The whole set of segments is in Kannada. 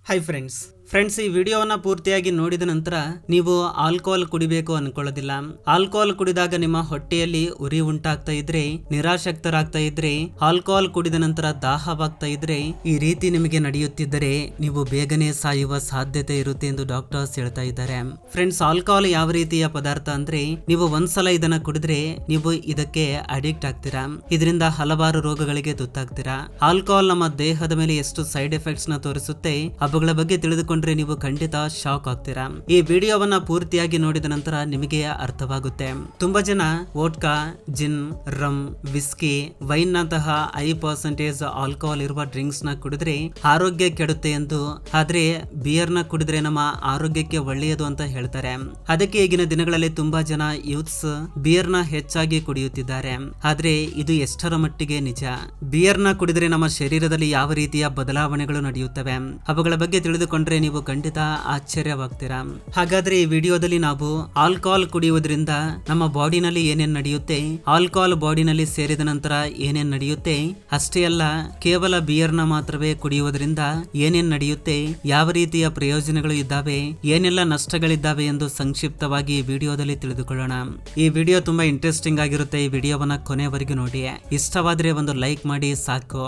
ಹಾಯ್ ಫ್ರೆಂಡ್ಸ್ ಈ ವಿಡಿಯೋವನ್ನ ಪೂರ್ತಿಯಾಗಿ ನೋಡಿದ ನಂತರ ನೀವು ಆಲ್ಕೋಹಾಲ್ ಕುಡಿಬೇಕು ಅನ್ಕೊಳ್ಳೋದಿಲ್ಲ. ಆಲ್ಕೋಹಾಲ್ ಕುಡಿದಾಗ ನಿಮ್ಮ ಹೊಟ್ಟೆಯಲ್ಲಿ ಉರಿ ಉಂಟಾಗ್ತಾ ಇದ್ರೆ, ನಿರಾಶಕ್ತರಾಗ್ತಾ ಇದ್ರೆ, ಆಲ್ಕೋಹಾಲ್ ಕುಡಿದ ನಂತರ ದಾಹವಾಗ್ತಾ ಇದ್ರೆ, ಈ ರೀತಿ ನಿಮಗೆ ನಡೆಯುತ್ತಿದ್ದರೆ ನೀವು ಬೇಗನೆ ಸಾಯುವ ಸಾಧ್ಯತೆ ಇರುತ್ತೆ ಎಂದು ಡಾಕ್ಟರ್ಸ್ ಹೇಳ್ತಾ ಇದ್ದಾರೆ. ಫ್ರೆಂಡ್ಸ್, ಆಲ್ಕೋಹಾಲ್ ಯಾವ ರೀತಿಯ ಪದಾರ್ಥ ಅಂದ್ರೆ, ನೀವು ಒಂದ್ಸಲ ಇದನ್ನ ಕುಡಿದ್ರೆ ನೀವು ಇದಕ್ಕೆ ಅಡಿಕ್ಟ್ ಆಗ್ತೀರಾ. ಇದರಿಂದ ಹಲವಾರು ರೋಗಗಳಿಗೆ ತುತ್ತಾಗ್ತೀರಾ. ಆಲ್ಕೋಹಾಲ್ ನಮ್ಮ ದೇಹದ ಮೇಲೆ ಎಷ್ಟು ಸೈಡ್ ಎಫೆಕ್ಟ್ಸ್ ನ ತೋರಿಸುತ್ತೆ, ಅವುಗಳ ಬಗ್ಗೆ ತಿಳಿದುಕೊಂಡ್ರೆ ನೀವು ಖಂಡಿತ ಶಾಕ್ ಆಗ್ತೀರಾ. ಈ ವಿಡಿಯೋವನ್ನ ಪೂರ್ತಿಯಾಗಿ ನೋಡಿದ ನಂತರ ನಿಮಗೆ ಅರ್ಥವಾಗುತ್ತೆ. ತುಂಬಾ ಜನ ವೋಡ್ಕಾ, ಜಿನ್, ರಮ್, ವಿಸ್ಕಿ, ವೈನ್ ನಂತಹ ಹೈ% ಆಲ್ಕೋಹಾಲ್ ಇರುವ ಡ್ರಿಂಕ್ಸ್ ನ ಕುಡಿದ್ರೆ ಆರೋಗ್ಯ ಕೆಡುತ್ತೆ ಎಂದು, ಆದ್ರೆ ಬಿಯರ್ ನ ಕುಡಿದ್ರೆ ನಮ್ಮ ಆರೋಗ್ಯಕ್ಕೆ ಒಳ್ಳೆಯದು ಅಂತ ಹೇಳ್ತಾರೆ. ಅದಕ್ಕೆ ಈಗಿನ ದಿನಗಳಲ್ಲಿ ತುಂಬಾ ಜನ ಯೂತ್ಸ್ ಬಿಯರ್ ನ ಹೆಚ್ಚಾಗಿ ಕುಡಿಯುತ್ತಿದ್ದಾರೆ. ಆದ್ರೆ ಇದು ಎಷ್ಟರ ಮಟ್ಟಿಗೆ ನಿಜ? ಬಿಯರ್ ನ ಕುಡಿದ್ರೆ ನಮ್ಮ ಶರೀರದಲ್ಲಿ ಯಾವ ರೀತಿಯ ಬದಲಾವಣೆಗಳು ನಡೆಯುತ್ತವೆ, ಅವುಗಳ ಬಗ್ಗೆ ತಿಳಿದುಕೊಂಡ್ರೆ ನೀವು ಖಂಡಿತ ಆಶ್ಚರ್ಯವಾಗ್ತೀರಾ. ಹಾಗಾದ್ರೆ ಈ ವಿಡಿಯೋದಲ್ಲಿ ನಾವು ಆಲ್ಕೋಹಾಲ್ ಕುಡಿಯುವುದರಿಂದ ನಮ್ಮ ಬಾಡಿನಲ್ಲಿ ಏನೇನ್ ನಡೆಯುತ್ತೆ, ಆಲ್ಕೋಹಾಲ್ ಬಾಡಿನಲ್ಲಿ ಸೇರಿದ ನಂತರ ಏನೇನ್ ನಡೆಯುತ್ತೆ, ಅಷ್ಟೇ ಅಲ್ಲ ಕೇವಲ ಬಿಯರ್ ನ ಮಾತ್ರವೇ ಕುಡಿಯುವುದರಿಂದ ಏನೇನ್ ನಡೆಯುತ್ತೆ, ಯಾವ ರೀತಿಯ ಪ್ರಯೋಜನಗಳು ಇದ್ದಾವೆ, ಏನೆಲ್ಲ ನಷ್ಟಗಳಿದ್ದಾವೆ ಎಂದು ಸಂಕ್ಷಿಪ್ತವಾಗಿ ಈ ವಿಡಿಯೋದಲ್ಲಿ ತಿಳಿದುಕೊಳ್ಳೋಣ. ಈ ವಿಡಿಯೋ ತುಂಬಾ ಇಂಟ್ರೆಸ್ಟಿಂಗ್ ಆಗಿರುತ್ತೆ. ಈ ವಿಡಿಯೋವನ್ನ ಕೊನೆವರೆಗೂ ನೋಡಿ. ಇಷ್ಟವಾದ್ರೆ ಒಂದು ಲೈಕ್ ಮಾಡಿ ಸಾಕು.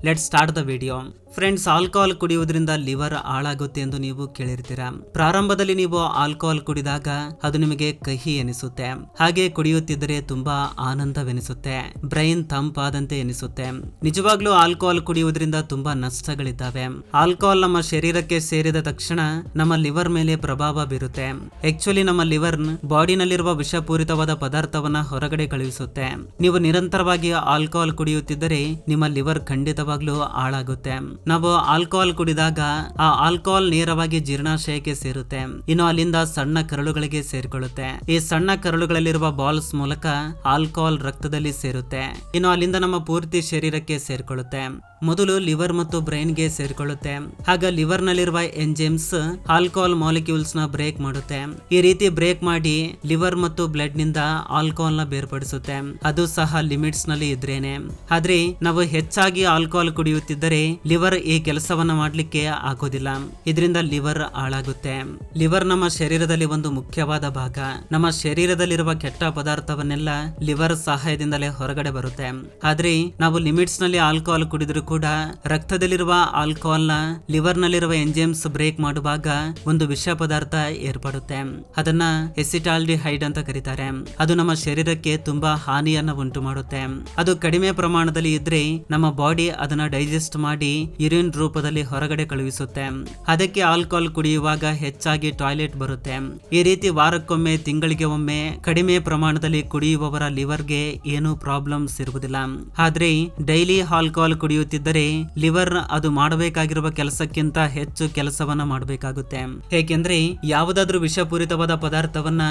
Let's start the video. Friends, alcohol ಕುಡಿಯುವುದರಿಂದ ಲಿವರ್ ಹಾಳಾಗುತ್ತೆ ಎಂದು ನೀವು ಕೇಳಿರ್ತೀರಾ. ಪ್ರಾರಂಭದಲ್ಲಿ ನೀವು ಆಲ್ಕೋಹಾಲ್ ಕುಡಿದಾಗ ಅದು ನಿಮಗೆ ಕಹಿ ಎನಿಸುತ್ತೆ. ಹಾಗೆ ಕುಡಿಯುತ್ತಿದ್ದರೆ ತುಂಬಾ ಆನಂದವೆನಿಸುತ್ತೆ, ಬ್ರೈನ್ ತಂಪಾದಂತೆ ಎನಿಸುತ್ತೆ. ನಿಜವಾಗ್ಲೂ ಆಲ್ಕೋಹಾಲ್ ಕುಡಿಯುವುದರಿಂದ ತುಂಬಾ ನಷ್ಟಗಳಿದ್ದಾವೆ. ಆಲ್ಕೋಹಾಲ್ ನಮ್ಮ ಶರೀರಕ್ಕೆ ಸೇರಿದ ತಕ್ಷಣ ನಮ್ಮ ಲಿವರ್ ಮೇಲೆ ಪ್ರಭಾವ ಬೀರುತ್ತೆ. ಆಕ್ಚುಲಿ ನಮ್ಮ ಲಿವರ್ ಬಾಡಿನಲ್ಲಿರುವ ವಿಷಪೂರಿತವಾದ ಪದಾರ್ಥವನ್ನ ಹೊರಗಡೆ ಕಳುಹಿಸುತ್ತೆ. ನೀವು ನಿರಂತರವಾಗಿ ಆಲ್ಕೋಹಾಲ್ ಕುಡಿಯುತ್ತಿದ್ದರೆ ನಿಮ್ಮ ಲಿವರ್ ಖಂಡಿತವಾಗ್ಲೂ ಹಾಳಾಗುತ್ತೆ. ನಾವು ಆಲ್ಕೋಹಾಲ್ ಕುಡಿದಾಗ ಆ ಆಲ್ಕೋಹಾಲ್ ನೇರವಾಗಿ ಜೀರ್ಣಾಶಯಕ್ಕೆ ಸೇರುತ್ತೆ. ಇನ್ನು ಅಲ್ಲಿಂದ ಸಣ್ಣ ಕರಳುಗಳಿಗೆ ಸೇರಿಕೊಳ್ಳುತ್ತೆ. ಈ ಸಣ್ಣ ಕರಳುಗಳಲ್ಲಿರುವ ಬಾಲ್ಸ್ ಮೂಲಕ ಆಲ್ಕೋಹಾಲ್ ರಕ್ತದಲ್ಲಿ ಸೇರುತ್ತೆ. ಇನ್ನು ಅಲ್ಲಿಂದ ನಮ್ಮ ಪೂರ್ತಿ ಶರೀರಕ್ಕೆ ಸೇರಿಕೊಳ್ಳುತ್ತೆ. ಮೊದಲು ಲಿವರ್ ಮತ್ತು ಬ್ರೈನ್ ಗೆ ಸೇರಿಕೊಳ್ಳುತ್ತೆ. ಆಗ ಲಿವರ್ ನಲ್ಲಿರುವ ಎಂಜೈಮ್ಸ್ ಆಲ್ಕೋಹಾಲ್ ಮಾಲಿಕ್ಯೂಲ್ಸ್ ನ ಬ್ರೇಕ್ ಮಾಡುತ್ತೆ. ಈ ರೀತಿ ಬ್ರೇಕ್ ಮಾಡಿ ಲಿವರ್ ಮತ್ತು ಬ್ಲಡ್ ನಿಂದ ಆಲ್ಕೋಹಾಲ್ ನ ಬೇರ್ಪಡಿಸುತ್ತೆ. ಅದು ಸಹ ಲಿಮಿಟ್ಸ್ ನಲ್ಲಿ ಇದ್ರೇನೆ. ಆದ್ರೆ ನಾವು ಹೆಚ್ಚಾಗಿ ಆಲ್ಕೋಹಾಲ್ ಕುಡಿಯುತ್ತಿದ್ದರೆ ಲಿವರ್ ಈ ಕೆಲಸವನ್ನ ಮಾಡ್ಲಿಕ್ಕೆ ಆಗೋದಿಲ್ಲ. ಇದರಿಂದ ಲಿವರ್ ಹಾಳಾಗುತ್ತೆ. ಲಿವರ್ ನಮ್ಮ ಶರೀರದಲ್ಲಿ ಒಂದು ಮುಖ್ಯವಾದ ಭಾಗ. ನಮ್ಮ ಶರೀರದಲ್ಲಿರುವ ಕೆಟ್ಟ ಪದಾರ್ಥವನ್ನೆಲ್ಲ ಲಿವರ್ ಸಹಾಯದಿಂದಲೇ ಹೊರಗಡೆ ಬರುತ್ತೆ. ಆದ್ರೆ ನಾವು ಲಿಮಿಟ್ಸ್ ನಲ್ಲಿ ಆಲ್ಕೋಹಾಲ್ ಕುಡಿದ್ರು ಕೂಡ ರಕ್ತದಲ್ಲಿರುವ ಆಲ್ಕೋಹಾಲ್ ನ ಲಿವರ್ ನಲ್ಲಿರುವ ಎಂಜೈಮ್ಸ್ ಬ್ರೇಕ್ ಮಾಡುವಾಗ ಒಂದು ವಿಷ ಪದಾರ್ಥ ಏರ್ಪಡುತ್ತೆ. ಅದನ್ನ ಎಸಿಟಾಲ್ಡಿಹೈಡ್ ಅಂತ ಕರೀತಾರೆ. ಅದು ನಮ್ಮ ಶರೀರಕ್ಕೆ ತುಂಬಾ ಹಾನಿಯನ್ನ ಉಂಟು ಮಾಡುತ್ತೆ. ಅದು ಕಡಿಮೆ ಪ್ರಮಾಣದಲ್ಲಿ ಇದ್ರೆ ನಮ್ಮ ಬಾಡಿ ಅದನ್ನ ಡೈಜೆಸ್ಟ್ ಮಾಡಿ ಯೂರಿನ್ ರೂಪದಲ್ಲಿ ಹೊರಗಡೆ ಕಳುಹಿಸುತ್ತೆ. ಅದಕ್ಕೆ ಆಲ್ಕೋಹಾಲ್ ಕುಡಿಯುವಾಗ ಹೆಚ್ಚಾಗಿ ಟಾಯ್ಲೆಟ್ ಬರುತ್ತೆ. ಈ ರೀತಿ ವಾರಕ್ಕೊಮ್ಮೆ, ತಿಂಗಳಿಗೆ ಒಮ್ಮೆ ಕಡಿಮೆ ಪ್ರಮಾಣದಲ್ಲಿ ಕುಡಿಯುವವರ ಲಿವರ್ಗೆ ಏನು ಪ್ರಾಬ್ಲಮ್ಸ್ ಇರುವುದಿಲ್ಲ. ಆದ್ರೆ ಡೈಲಿ ಆಲ್ಕೋಹಾಲ್ ಕುಡಿಯುತ್ತಿದ್ದರೆ ಲಿವರ್ ಅದು ಮಾಡಬೇಕಾಗಿರುವ ಕೆಲಸಕ್ಕಿಂತ ಹೆಚ್ಚು ಕೆಲಸವನ್ನ ಮಾಡಬೇಕಾಗುತ್ತೆ. ಏಕೆಂದ್ರೆ ಯಾವುದಾದ್ರೂ ವಿಷಪೂರಿತವಾದ ಪದಾರ್ಥವನ್ನ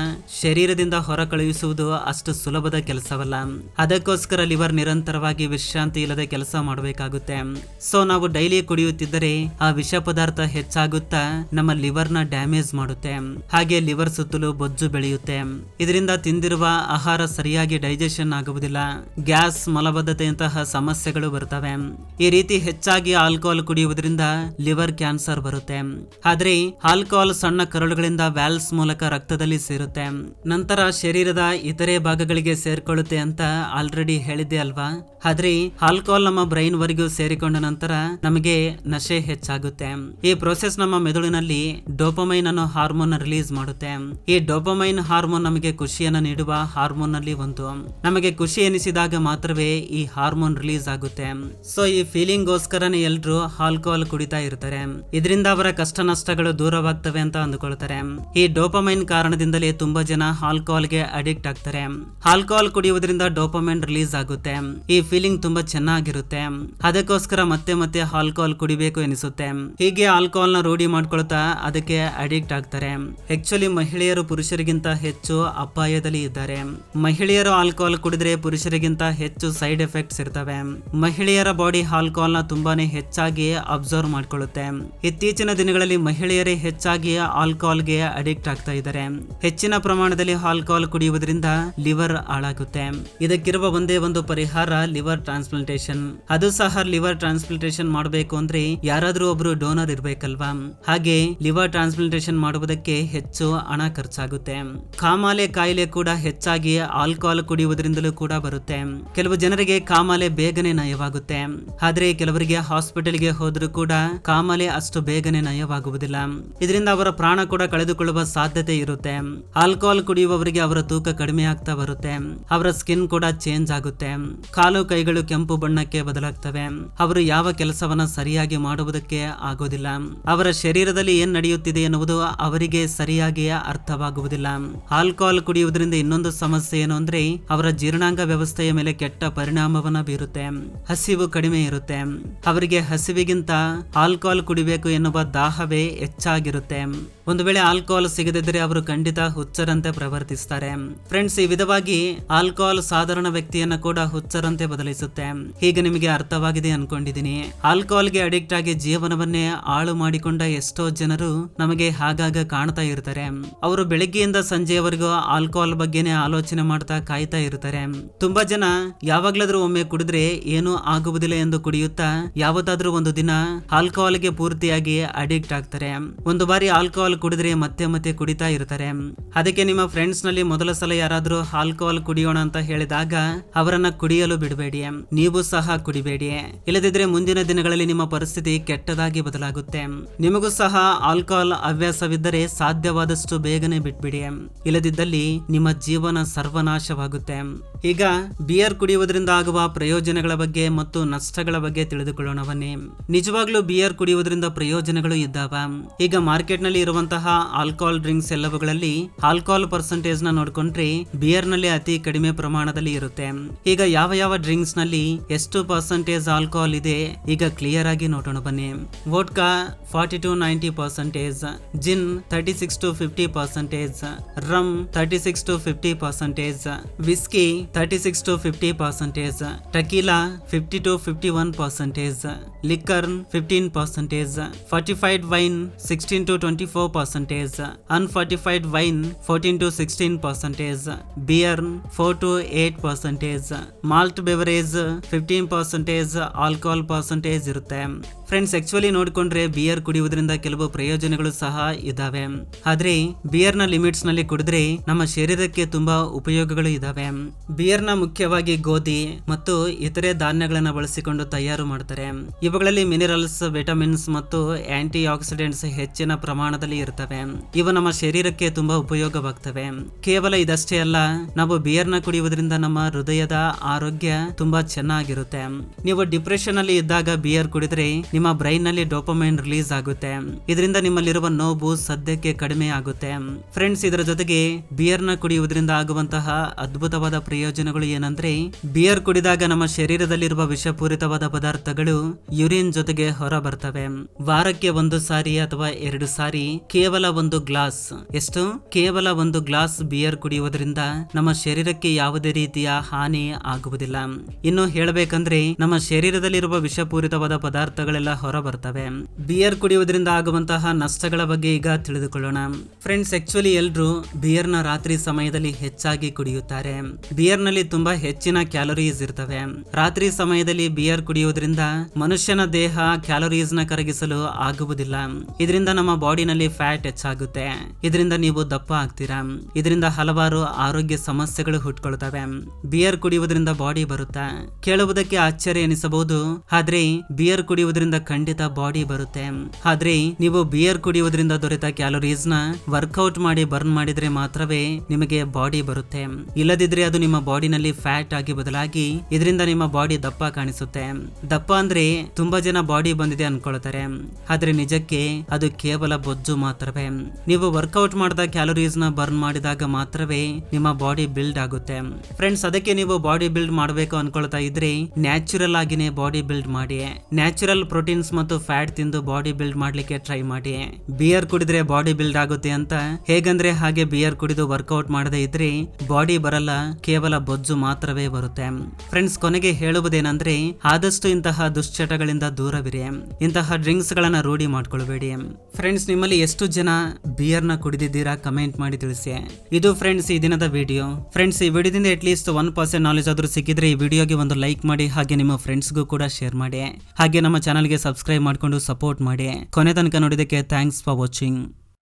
ಶರೀರದಿಂದ ಹೊರ ಕಳುಹಿಸುವುದು ಅಷ್ಟು ಸುಲಭದ ಕೆಲಸವಲ್ಲ. ಅದಕ್ಕೋಸ್ಕರ ಲಿವರ್ ನಿರಂತರವಾಗಿ ವಿಶ್ರಾಂತಿ ಇಲ್ಲದೆ ಕೆಲಸ ಮಾಡಬೇಕಾಗುತ್ತೆ. ಸೊ ನಾವು ಡೈಲಿ ಕುಡಿಯುತ್ತಿದ್ದರೆ ಆ ವಿಷ ಪದಾರ್ಥ ಹೆಚ್ಚಾಗುತ್ತಾ ನಮ್ಮ ಲಿವರ್ ನ ಡ್ಯಾಮೇಜ್ ಮಾಡುತ್ತೆ. ಹಾಗೆ ಲಿವರ್ ಸುತ್ತಲೂ ಬೊಜ್ಜು ಬೆಳೆಯುತ್ತೆ. ಇದರಿಂದ ತಿಂದಿರುವ ಆಹಾರ ಸರಿಯಾಗಿ ಡೈಜೆಷನ್ ಆಗುವುದಿಲ್ಲ. ಗ್ಯಾಸ್, ಮಲಬದ್ಧತೆಯಂತಹ ಸಮಸ್ಯೆಗಳು ಬರ್ತವೆ. ಈ ರೀತಿ ಹೆಚ್ಚಾಗಿ ಆಲ್ಕೋಹಾಲ್ ಕುಡಿಯುವುದರಿಂದ ಲಿವರ್ ಕ್ಯಾನ್ಸರ್ ಬರುತ್ತೆ. ಆದ್ರೆ ಆಲ್ಕೋಹಾಲ್ ಸಣ್ಣ ಕರಳುಗಳಿಂದ ವ್ಯಾಲ್ವ್ಸ್ ಮೂಲಕ ರಕ್ತದಲ್ಲಿ ಸೇರುತ್ತೆ. ನಂತರ ಶರೀರದ ಇತರೆ ಭಾಗಗಳಿಗೆ ಸೇರ್ಕೊಳ್ಳುತ್ತೆ ಅಂತ ಆಲ್ರೆಡಿ ಹೇಳಿದ್ದೆ ಅಲ್ವಾ. ಆದ್ರೆ ಆಲ್ಕೋಹಾಲ್ ನಮ್ಮ ಬ್ರೈನ್ ವರೆಗೂ ಸೇರಿಕೊಂಡ ನಂತರ ನಮಗೆ ನಶೆ ಹೆಚ್ಚಾಗುತ್ತೆ. ಈ ಪ್ರೋಸೆಸ್ ನಮ್ಮ ಮೆದುಳಿನಲ್ಲಿ ಡೋಪಮೈನ್ ಅನ್ನೋ ಹಾರ್ಮೋನ್ ರಿಲೀಸ್ ಮಾಡುತ್ತೆ. ಈ ಡೋಪಮೈನ್ ಹಾರ್ಮೋನ್ ನಮಗೆ ಖುಷಿಯನ್ನ ನೀಡುವ ಹಾರ್ಮೋನ್ ನಲ್ಲಿ ಒಂದು. ನಮಗೆ ಖುಷಿ ಎನಿಸಿದಾಗ ಮಾತ್ರವೇ ಈ ಹಾರ್ಮೋನ್ ರಿಲೀಸ್ ಆಗುತ್ತೆ. ಸೊ ಈ ಫೀಲಿಂಗ್ ಗೋಸ್ಕರನೇ ಎಲ್ರು ಆಲ್ಕೋಹಾಲ್ ಕುಡಿತಾ ಇರ್ತಾರೆ. ಇದರಿಂದ ಅವರ ಕಷ್ಟ ನಷ್ಟಗಳು ದೂರವಾಗ್ತವೆ ಅಂತ ಅಂದುಕೊಳ್ತಾರೆ. ಈ ಡೋಪಮೈನ್ ಕಾರಣದಿಂದಲೇ ತುಂಬಾ ಜನ ಆಲ್ಕೋಹಾಲ್ ಗೆ ಅಡಿಕ್ಟ್ ಆಗ್ತಾರೆ. ಆಲ್ಕೋಹಾಲ್ ಕುಡಿಯುವುದರಿಂದ ಡೋಪಮೈನ್ ರಿಲೀಸ್ ಆಗುತ್ತೆ. ಈ ಫೀಲಿಂಗ್ ತುಂಬಾ ಚೆನ್ನಾಗಿರುತ್ತೆ. ಅದಕ್ಕೋಸ್ಕರ ಮತ್ತೆ ಮತ್ತೆ ಆಲ್ಕೋಹಾಲ್ ಕುಡಿಬೇಕು ಎನಿಸುತ್ತೆ. ಹೀಗೆ ಆಲ್ಕೋಹಾಲ್ ನ ರೂಢಿ ಮಾಡ್ಕೊಳ್ತಾ ಅದಕ್ಕೆ ಅಡಿಕ್ಟ್ ಆಗ್ತಾರೆ. ಆಕ್ಚುಲಿ ಮಹಿಳೆಯರು ಪುರುಷರಿಗಿಂತ ಹೆಚ್ಚು ಅಪಾಯದಲ್ಲಿ ಇದ್ದಾರೆ. ಮಹಿಳೆಯರು ಆಲ್ಕೋಹಾಲ್ ಕುಡಿದ್ರೆ ಪುರುಷರಿಗಿಂತ ಹೆಚ್ಚು ಸೈಡ್ ಎಫೆಕ್ಟ್ಸ್ ಇರ್ತವೆ. ಮಹಿಳೆಯರ ಬಾಡಿ ಆಲ್ಕೋಹಾಲ್ ನ ತುಂಬಾನೇ ಹೆಚ್ಚಾಗಿ ಅಬ್ಸರ್ವ್ ಮಾಡ್ಕೊಳ್ಳುತ್ತೆ. ಇತ್ತೀಚಿನ ದಿನಗಳಲ್ಲಿ ಮಹಿಳೆಯರೇ ಹೆಚ್ಚಾಗಿ ಆಲ್ಕೋಹಾಲ್ಗೆ ಅಡಿಕ್ಟ್ ಆಗ್ತಾ ಇದ್ದಾರೆ. ಹೆಚ್ಚಿನ ಪ್ರಮಾಣದಲ್ಲಿ ಆಲ್ಕೋಹಾಲ್ ಕುಡಿಯುವುದರಿಂದ ಲಿವರ್ ಹಾಳಾಗುತ್ತೆ. ಇದಕ್ಕಿರುವ ಒಂದೇ ಒಂದು ಪರಿಹಾರ ಲಿವರ್ ಟ್ರಾನ್ಸ್ಪ್ಲಾಂಟೇಶನ್. ಅದು ಸಹ ಲಿವರ್ ಟ್ರಾನ್ಸ್ಪ್ಲಾಂಟೇಶನ್ ಮಾಡಬೇಕು ಅಂದ್ರೆ ಯಾರಾದ್ರೂ ಒಬ್ರು ಡೋನರ್ ಇರ್ಬೇಕಲ್ವಾ. ಹಾಗೆ ಲಿವರ್ ಟ್ರಾನ್ಸ್ಪ್ಲಾಂಟೇಶನ್ ಮಾಡುವುದಕ್ಕೆ ಹೆಚ್ಚು ಹಣ ಖರ್ಚಾಗುತ್ತೆ. ಕಾಮಾಲೆ ಕಾಯಿಲೆ ಕೂಡ ಹೆಚ್ಚಾಗಿ ಆಲ್ಕೋಹಾಲ್ ಕುಡಿಯುವುದರಿಂದಲೂ ಕೂಡ ಬರುತ್ತೆ. ಕೆಲವು ಜನರಿಗೆ ಕಾಮಾಲೆ ಬೇಗನೆ ನಯವಾಗುತ್ತೆ, ಆದ್ರೆ ಕೆಲವರಿಗೆ ಹಾಸ್ಪಿಟಲ್ಗೆ ಹೋದ್ರೂ ಕೂಡ ಕಾಮಾಲೆ ಅಷ್ಟು ಬೇಗನೆ ನಯವಾಗುವುದಿಲ್ಲ. ಇದರಿಂದ ಅವರ ಪ್ರಾಣ ಕೂಡ ಕಳೆದುಕೊಳ್ಳುವ ಸಾಧ್ಯತೆ ಇರುತ್ತೆ. ಆಲ್ಕೋಹಾಲ್ ಕುಡಿಯುವವರಿಗೆ ಅವರ ತೂಕ ಕಡಿಮೆ ಆಗ್ತಾ ಬರುತ್ತೆ, ಅವರ ಸ್ಕಿನ್ ಕೂಡ ಚೇಂಜ್ ಆಗುತ್ತೆ, ಕಾಲು ಕೈಗಳು ಕೆಂಪು ಬಣ್ಣಕ್ಕೆ ಬದಲಾಗ್ತವೆ, ಅವರು ಯಾವ ಕೆಲಸವನ್ನ ಸರಿಯಾಗಿ ಮಾಡುವುದಕ್ಕೆ ಆಗೋದಿಲ್ಲ, ಅವರ ಶರೀರದಲ್ಲಿ ಏನ್ ನಡೆಯುತ್ತಿದೆ ಎನ್ನುವುದು ಅವರಿಗೆ ಸರಿಯಾಗಿ ಅರ್ಥವಾಗುವುದಿಲ್ಲ. ಆಲ್ಕೋಹಾಲ್ ಕುಡಿಯುವುದರಿಂದ ಇನ್ನೊಂದು ಸಮಸ್ಯೆ ಏನು ಅಂದ್ರೆ ಅವರ ಜೀರ್ಣಾಂಗ ವ್ಯವಸ್ಥೆಯ ಮೇಲೆ ಕೆಟ್ಟ ಪರಿಣಾಮವನ್ನ ಬೀರುತ್ತೆ. ಹಸಿವು ಕಡಿಮೆ ಇರುತ್ತೆ, ಅವರಿಗೆ ಹಸಿವಿಗಿಂತ ಆಲ್ಕೋಹಾಲ್ ಕುಡಿಬೇಕು ಎನ್ನುವ ದಾಹವೇ ಹೆಚ್ಚಾಗಿರುತ್ತೆ. ಒಂದು ವೇಳೆ ಆಲ್ಕೋಹಾಲ್ ಸಿಗದಿದ್ದರೆ ಅವರು ಖಂಡಿತ ಹುಚ್ಚರಂತೆ ಪ್ರವರ್ತಿಸ್ತಾರೆ. ಫ್ರೆಂಡ್ಸ್, ಈ ವಿಧವಾಗಿ ಆಲ್ಕೋಹಾಲ್ ಸಾಧಾರಣ ವ್ಯಕ್ತಿಯನ್ನ ಕೂಡ ಹುಚ್ಚರಂತೆ ಬದಲಿಸುತ್ತೆ. ಹೀಗೆ ನಿಮಗೆ ಅರ್ಥವಾಗಿದೆ ಅನ್ಕೊಂಡಿದ್ದೀನಿ. ಆಲ್ಕೋಹಾಲ್ಗೆ ಅಡಿಕ್ಟ್ ಆಗಿ ಜೀವನವನ್ನೇ ಹಾಳು ಮಾಡಿಕೊಂಡ ಎಷ್ಟೋ ಜನರು ನಮಗೆ ಆಗಾಗ ಕಾಣ್ತಾ ಇರ್ತಾರೆ. ಅವರು ಬೆಳಗ್ಗೆಯಿಂದ ಸಂಜೆಯವರೆಗೂ ಆಲ್ಕೋಹಾಲ್ ಬಗ್ಗೆನೇ ಆಲೋಚನೆ ಮಾಡ್ತಾ ಕಾಯ್ತಾ ಇರ್ತಾರೆ. ತುಂಬಾ ಜನ ಯಾವಾಗ್ಲಾದ್ರೂ ಒಮ್ಮೆ ಕುಡಿದ್ರೆ ಏನೂ ಆಗುವುದಿಲ್ಲ ಎಂದು ಕುಡಿಯುತ್ತಾ ಯಾವತ್ತಾದ್ರೂ ಒಂದು ದಿನ ಆಲ್ಕೋಹಾಲ್ಗೆ ಪೂರ್ತಿಯಾಗಿ ಅಡಿಕ್ಟ್ ಆಗ್ತಾರೆ. ಒಂದು ಬಾರಿ ಆಲ್ಕೋಹಾಲ್ ಕುಡಿದ್ರೆ ಮತ್ತೆ ಮತ್ತೆ ಕುಡಿತಾ ಇರ್ತಾರೆ. ಅದಕ್ಕೆ ನಿಮ್ಮ ಫ್ರೆಂಡ್ಸ್ ನಲ್ಲಿ ಮೊದಲ ಸಲ ಯಾರಾದ್ರೂ ಆಲ್ಕೋಹಾಲ್ ಕುಡಿಯೋಣ ಅಂತ ಹೇಳಿದಾಗ ಅವರನ್ನ ಕುಡಿಯಲು ಬಿಡಬೇಡಿ, ನೀವು ಸಹ ಕುಡಿಬೇಡಿ. ಇಲ್ಲದಿದ್ರೆ ಮುಂದಿನ ದಿನಗಳಲ್ಲಿ ನಿಮ್ಮ ಪರಿಸ್ಥಿತಿ ಕೆಟ್ಟದಾಗಿ ಬದಲಾಗುತ್ತೆ. ನಿಮಗೂ ಸಹ ಆಲ್ಕೋಹಾಲ್ ಹವ್ಯಾಸವಿದ್ದರೆ ಸಾಧ್ಯವಾದಷ್ಟು ಬೇಗನೆ ಬಿಟ್ಬಿಡಿ, ಇಲ್ಲದಿದ್ದಲ್ಲಿ ನಿಮ್ಮ ಜೀವನ ಸರ್ವನಾಶವಾಗುತ್ತೆ. ಈಗ ಬಿಯರ್ ಕುಡಿಯುವುದರಿಂದ ಆಗುವ ಪ್ರಯೋಜನಗಳ ಬಗ್ಗೆ ಮತ್ತು ನಷ್ಟಗಳ ಬಗ್ಗೆ ತಿಳಿದುಕೊಳ್ಳೋಣ ಬನ್ನಿ. ನಿಜವಾಗ್ಲೂ ಬಿಯರ್ ಕುಡಿಯುವುದರಿಂದ ಪ್ರಯೋಜನಗಳು ಇದ್ದಾವ. ಈಗ ಮಾರ್ಕೆಟ್ ನಲ್ಲಿ ಇರುವಂತಹ ಆಲ್ಕೋಹಾಲ್ ಡ್ರಿಂಕ್ಸ್ ಎಲ್ಲವುಗಳಲ್ಲಿ ಆಲ್ಕೋಹಾಲ್ ಪರ್ಸೆಂಟೇಜ್ ನ ನೋಡ್ಕೊಂಡ್ರೆ ಬಿಯರ್ ನಲ್ಲಿ ಅತಿ ಕಡಿಮೆ ಪ್ರಮಾಣದಲ್ಲಿ ಇರುತ್ತೆ. ಈಗ ಯಾವ ಯಾವ ಡ್ರಿಂಕ್ಸ್ ನಲ್ಲಿ ಎಷ್ಟು ಪರ್ಸೆಂಟೇಜ್ ಆಲ್ಕೋಹಾಲ್ ಇದೆ ಈಗ ಕ್ಲಿಯರ್ ಆಗಿ ನೋಡೋಣ ಬನ್ನಿ. Vodka 40-90%, gin 36-50%, rum 36-50%, whisky 36-50%, tequila 50-51%, liquor 15%, fortified wine 16-24%, unfortified wine 14-16%, beer 4-8%, malt beverage 15% alcohol percentage ಇರುತ್ತೆ. ಫ್ರೆಂಡ್ಸ್, ಆಕ್ಚುಲಿ ನೋಡ್ಕೊಂಡ್ರೆ ಬಿಯರ್ ಕುಡಿಯುವುದರಿಂದ ಕೆಲವು ಪ್ರಯೋಜನಗಳು ಸಹ ಇದಾವೆ. ಆದ್ರೆ ಬಿಯರ್ ನ ಲಿಮಿಟ್ಸ್ ನಲ್ಲಿ ಕುಡಿದ್ರೆ ನಮ್ಮ ಶರೀರಕ್ಕೆ ತುಂಬಾ ಉಪಯೋಗಗಳು ಇದಾವೆ. ಬಿಯರ್ ನ ಮುಖ್ಯವಾಗಿ ಗೋಧಿ ಮತ್ತು ಇತರೆ ಧಾನ್ಯಗಳನ್ನ ಬಳಸಿಕೊಂಡು ತಯಾರು ಮಾಡ್ತಾರೆ. ಇವುಗಳಲ್ಲಿ ಮಿನರಲ್ಸ್, ವಿಟಮಿನ್ಸ್ ಮತ್ತು ಆಂಟಿ ಆಕ್ಸಿಡೆಂಟ್ಸ್ ಹೆಚ್ಚಿನ ಪ್ರಮಾಣದಲ್ಲಿ ಇರ್ತವೆ. ಇವು ನಮ್ಮ ಶರೀರಕ್ಕೆ ತುಂಬಾ ಉಪಯೋಗವಾಗ್ತವೆ. ಕೇವಲ ಇದಷ್ಟೇ ಅಲ್ಲ, ನಾವು ಬಿಯರ್ ನ ಕುಡಿಯುವುದರಿಂದ ನಮ್ಮ ಹೃದಯದ ಆರೋಗ್ಯ ತುಂಬಾ ಚೆನ್ನಾಗಿರುತ್ತೆ. ನೀವು ಡಿಪ್ರೆಷನ್ ಅಲ್ಲಿ ಇದ್ದಾಗ ಬಿಯರ್ ಕುಡಿದ್ರೆ ನಿಮ್ಮ ಬ್ರೈನ್ ನಲ್ಲಿ ಡೋಪಮೈನ್ ರಿಲೀಸ್ ಆಗುತ್ತೆ. ಇದರಿಂದ ನಿಮ್ಮಲ್ಲಿರುವ ನೋವು ಸದ್ಯಕ್ಕೆ ಕಡಿಮೆ ಆಗುತ್ತೆ. ಫ್ರೆಂಡ್ಸ್, ಇದರ ಜೊತೆಗೆ ಬಿಯರ್ ನ ಕುಡಿಯುವುದರಿಂದ ಆಗುವಂತಹ ಅದ್ಭುತವಾದ ಪ್ರಯೋಜನಗಳು ಏನಂದ್ರೆ ಬಿಯರ್ ಕುಡಿದಾಗ ನಮ್ಮ ಶರೀರದಲ್ಲಿರುವ ವಿಷಪೂರಿತವಾದ ಪದಾರ್ಥಗಳು ಯೂರಿನ್ ಜೊತೆಗೆ ಹೊರ ಬರ್ತವೆ. ವಾರಕ್ಕೆ 1 ಸಾರಿ ಅಥವಾ 2 ಸಾರಿ ಕೇವಲ 1 ಗ್ಲಾಸ್ ಕೇವಲ 1 ಗ್ಲಾಸ್ ಬಿಯರ್ ಕುಡಿಯುವುದರಿಂದ ನಮ್ಮ ಶರೀರಕ್ಕೆ ಯಾವುದೇ ರೀತಿಯ ಹಾನಿ ಆಗುವುದಿಲ್ಲ. ಇನ್ನು ಹೇಳಬೇಕಂದ್ರೆ ನಮ್ಮ ಶರೀರದಲ್ಲಿರುವ ವಿಷಪೂರಿತವಾದ ಪದಾರ್ಥಗಳೆಲ್ಲ ಹೊರ ಬರ್ತವೆ. ಬಿಯರ್ ಕುಡಿಯುವುದರಿಂದ ಆಗುವಂತಹ ನಷ್ಟಗಳ ಬಗ್ಗೆ ಈಗ ತಿಳಿದುಕೊಳ್ಳೋಣ. ಫ್ರೆಂಡ್ಸ್, ಆಕ್ಚುಲಿ ಎಲ್ರು ಬಿಯರ್ ನ ರಾತ್ರಿ ಸಮಯದಲ್ಲಿ ಹೆಚ್ಚಾಗಿ ಕುಡಿಯುತ್ತಾರೆ. ಬಿಯರ್ ನಲ್ಲಿ ತುಂಬಾ ಹೆಚ್ಚಿನ ಕ್ಯಾಲೋರೀಸ್ ಇರ್ತವೆ. ರಾತ್ರಿ ಸಮಯದಲ್ಲಿ ಬಿಯರ್ ಕುಡಿಯುವುದರಿಂದ ಮನುಷ್ಯನ ದೇಹ ಕ್ಯಾಲೋರೀಸ್ ನ ಕರಗಿಸಲು ಆಗುವುದಿಲ್ಲ. ಇದರಿಂದ ನಮ್ಮ ಬಾಡಿನಲ್ಲಿ ಫ್ಯಾಟ್ ಹೆಚ್ಚಾಗುತ್ತೆ. ಇದರಿಂದ ನೀವು ದಪ್ಪ ಆಗ್ತೀರಾ. ಇದರಿಂದ ಹಲವಾರು ಆರೋಗ್ಯ ಸಮಸ್ಯೆಗಳು ಹುಟ್ಕೊಳ್ತವೆ. ಬಿಯರ್ ಕುಡಿಯುವುದರಿಂದ ಬಾಡಿ ಬರುತ್ತಾ? ಕೇಳುವುದಕ್ಕೆ ಆಶ್ಚರ್ಯ ಎನಿಸಬಹುದು, ಆದ್ರೆ ಬಿಯರ್ ಕುಡಿಯುವುದರಿಂದ ಖಂಡಿತ ಬಾಡಿ ಬರುತ್ತೆ. ಆದ್ರೆ ನೀವು ಬಿಯರ್ ಕುಡಿಯುವುದರಿಂದ ದೊರೆತ ಕ್ಯಾಲೋರೀಸ್ ನ ವರ್ಕೌಟ್ ಮಾಡಿ ಬರ್ನ್ ಮಾಡಿದ್ರೆ ಮಾತ್ರವೇ ನಿಮಗೆ ಬಾಡಿ ಬರುತ್ತೆ. ಇಲ್ಲದಿದ್ರೆ ಅದು ನಿಮ್ಮ ಬಾಡಿನಲ್ಲಿ ಫ್ಯಾಟ್ ಆಗಿ ಬದಲಾಗಿ ಇದರಿಂದ ನಿಮ್ಮ ಬಾಡಿ ದಪ್ಪ ಕಾಣಿಸುತ್ತೆ. ದಪ್ಪ ಅಂದ್ರೆ ತುಂಬಾ ಜನ ಬಾಡಿ ಬಂದಿದೆ ಅನ್ಕೊಳ್ತಾರೆ, ಆದ್ರೆ ನಿಜಕ್ಕೆ ಅದು ಕೇವಲ ಬೊಜ್ಜು ಮಾತ್ರವೇ. ನೀವು ವರ್ಕೌಟ್ ಮಾಡಿದ ಕ್ಯಾಲೋರೀಸ್ ನ ಬರ್ನ್ ಮಾಡಿದಾಗ ಮಾತ್ರವೇ ನಿಮ್ಮ ಬಾಡಿ ಬಿಲ್ಡ್ ಆಗುತ್ತೆ. ಫ್ರೆಂಡ್ಸ್, ಅದಕ್ಕೆ ನೀವು ಬಾಡಿ ಬಿಲ್ಡ್ ಮಾಡಬೇಕು ಅನ್ಕೊಳ್ತಾ ಇದ್ರೆ ನ್ಯಾಚುರಲ್ ಆಗಿನೇ ಬಾಡಿ ಬಿಲ್ಡ್ ಮಾಡಿ. ನ್ಯಾಚುರಲ್ ಪ್ರೋಟೀನ್ಸ್ ಮತ್ತು ಫ್ಯಾಟ್ ತಿಂದು ಬಾಡಿ ಬಿಲ್ಡ್ ಮಾಡ್ಲಿಕ್ಕೆ ಟ್ರೈ ಮಾಡಿ. ಬಿಯರ್ ಕುಡಿದ್ರೆ ಬಾಡಿ ಬಿಲ್ಡ್ ಆಗುತ್ತೆ ಅಂತ ಹೇಗಂದ್ರೆ ಹಾಗೆ ಬಿಯರ್ ಕುಡಿದು ವರ್ಕೌಟ್ ಮಾಡದೇ ಇದ್ರೆ ಬಾಡಿ ಬರಲ್ಲ, ಕೇವಲ ಕೇವಲ ಬೊಜ್ಜು ಮಾತ್ರವೇ ಬರುತ್ತೆ. ಫ್ರೆಂಡ್ಸ್, ಕೊನೆಗೆ ಹೇಳುವುದೇನೆಂದ್ರೆ ಆದಷ್ಟು ಇಂತಹ ದುಶ್ಚಟಗಳಿಂದ ದೂರವಿರಿ. ಇಂತಹ ಡ್ರಿಂಕ್ಸ್ ಗಳನ್ನ ರೂಢಿ ಮಾಡ್ಕೊಳ್ಬೇಡಿ. ಫ್ರೆಂಡ್ಸ್, ನಿಮ್ಮಲ್ಲಿ ಎಷ್ಟು ಜನ ಬಿಯರ್ ನ ಕುಡಿದಿದ್ದೀರಾ ಕಮೆಂಟ್ ಮಾಡಿ ತಿಳಿಸಿ. ಇದು ಫ್ರೆಂಡ್ಸ್ ಈ ದಿನದ ವಿಡಿಯೋ. ಫ್ರೆಂಡ್ಸ್, ಈ ವಿಡಿಯೋದಿಂದ ಅಟ್ಲೀಸ್ಟ್ 1% ನಾಲೆಜ್ ಆದ್ರೂ ಸಿಕ್ಕಿದ್ರೆ ಈ ವಿಡಿಯೋಗೆ ಒಂದು ಲೈಕ್ ಮಾಡಿ, ಹಾಗೆ ನಿಮ್ಮ ಫ್ರೆಂಡ್ಸ್ಗೂ ಕೂಡ ಶೇರ್ ಮಾಡಿ, ಹಾಗೆ ನಮ್ಮ ಚಾನಲ್ಗೆ ಸಬ್ಸ್ಕ್ರೈಬ್ ಮಾಡ್ಕೊಂಡು ಸಪೋರ್ಟ್ ಮಾಡಿ. ಕೊನೆ ತನಕ ನೋಡಿದಕ್ಕೆ ಥ್ಯಾಂಕ್ಸ್ ಫಾರ್ ವಾಚಿಂಗ್.